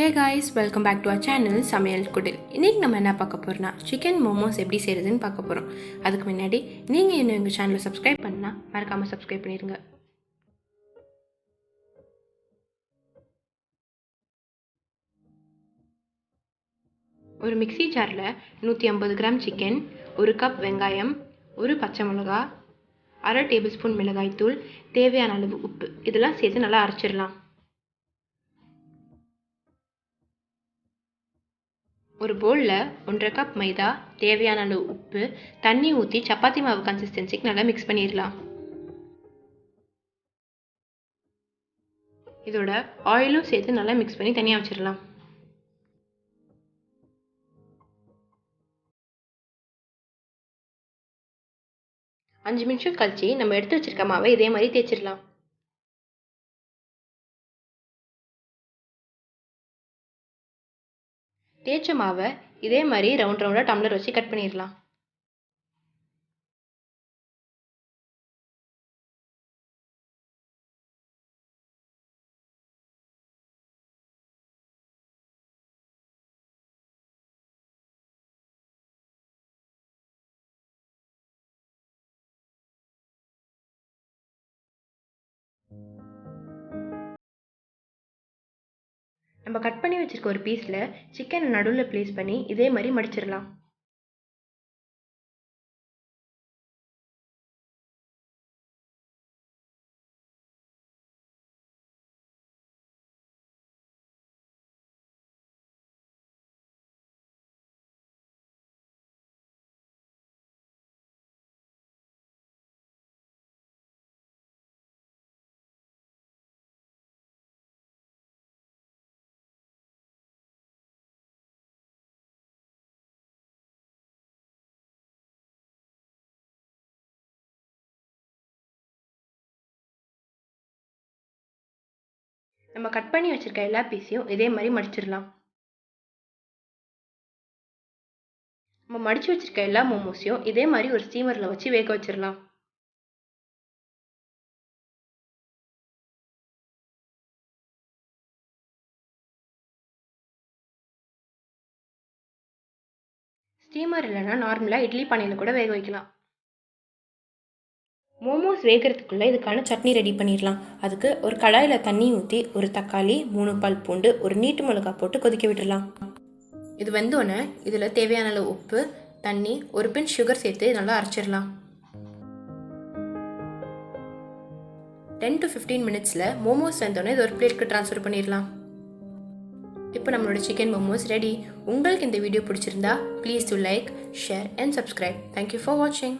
Hey guys, welcome back to our channel samayalkudil. இன்னைக்கு நம்ம என்ன பார்க்க போறோம்னா சிக்கன் மோமோஸ் எப்படி செய்யறதுன்னு பார்க்க போறோம். அதுக்கு முன்னாடி நீங்க இன்னும் எங்க சேனலை சப்ஸ்கிரைப் பண்ணா மறக்காம சப்ஸ்கிரைப் பண்ணிருங்க. ஒரு மிக்ஸி ஜார்ல 150 கிராம் சிக்கன், 1 கப் வெங்காயம், 1 பச்சை மிளகாய், 1/2 டேபிள்ஸ்பூன் மிளகாய் தூள், தேவையான அளவு உப்பு இதெல்லாம் சேர்த்து நல்லா அரைச்சிடலாம். ஒரு பவுல்ல 1/2 கப் மைதா, தேவையான அளவு உப்பு, தண்ணி ஊற்றி சப்பாத்தி மாவு கன்சிஸ்டன்சிக்கு நல்லா மிக்ஸ் பண்ணிடலாம். இதோட ஆயிலும் சேர்த்து நல்லா மிக்ஸ் பண்ணி தனியாக வச்சிடலாம். அஞ்சு நிமிஷம் கழிச்சு நம்ம எடுத்து வச்சிருக்க மாவை இதே மாதிரி தேய்ச்சிடலாம். தேய்ச்ச மாவை இதே மாதிரி ரவுண்ட் ரவுண்டாக டம்ளர் வச்சு கட் பண்ணிடலாம். நம்ம கட் பண்ணி வச்சிருக்க ஒரு பீஸில் சிக்கனை நடுவில் ப்ளேஸ் பண்ணி இதே மாதிரி மடிச்சிடலாம். நம்ம கட் பண்ணி வச்சிருக்க எல்லா பீஸையும் இதே மாதிரி மடிச்சிடலாம். நம்ம மடிச்சு வச்சிருக்க எல்லா மோமோஸையும் இதே மாதிரி ஒரு ஸ்டீமரில் வச்சு வேக வச்சிடலாம். ஸ்டீமர் இல்லைன்னா நார்மலாக இட்லி பானையில் கூட வேக வைக்கலாம். மோமோஸ் வேகிறதுக்குள்ளே இதுக்கான சட்னி ரெடி பண்ணிடலாம். அதுக்கு ஒரு கடாயில் தண்ணி ஊற்றி ஒரு தக்காளி, 3 பல் பூண்டு, ஒரு நீட்டு மிளகாய் போட்டு கொதிக்க விட்டுடலாம். இது வெந்தோடனே இதில் தேவையான அளவு உப்பு, தண்ணி, ஒரு பின் சுகர் சேர்த்து நல்லா அரைச்சிடலாம். 10 to 15 மினிட்ஸில் மோமோஸ் வெந்தோடனே இது ஒரு பிளேட்க்கு ட்ரான்ஸ்ஃபர் பண்ணிடலாம். இப்போ நம்மளோட சிக்கன் மோமோஸ் ரெடி. உங்களுக்கு இந்த வீடியோ பிடிச்சிருந்தா please to like, share and subscribe. Thank you for வாட்சிங்.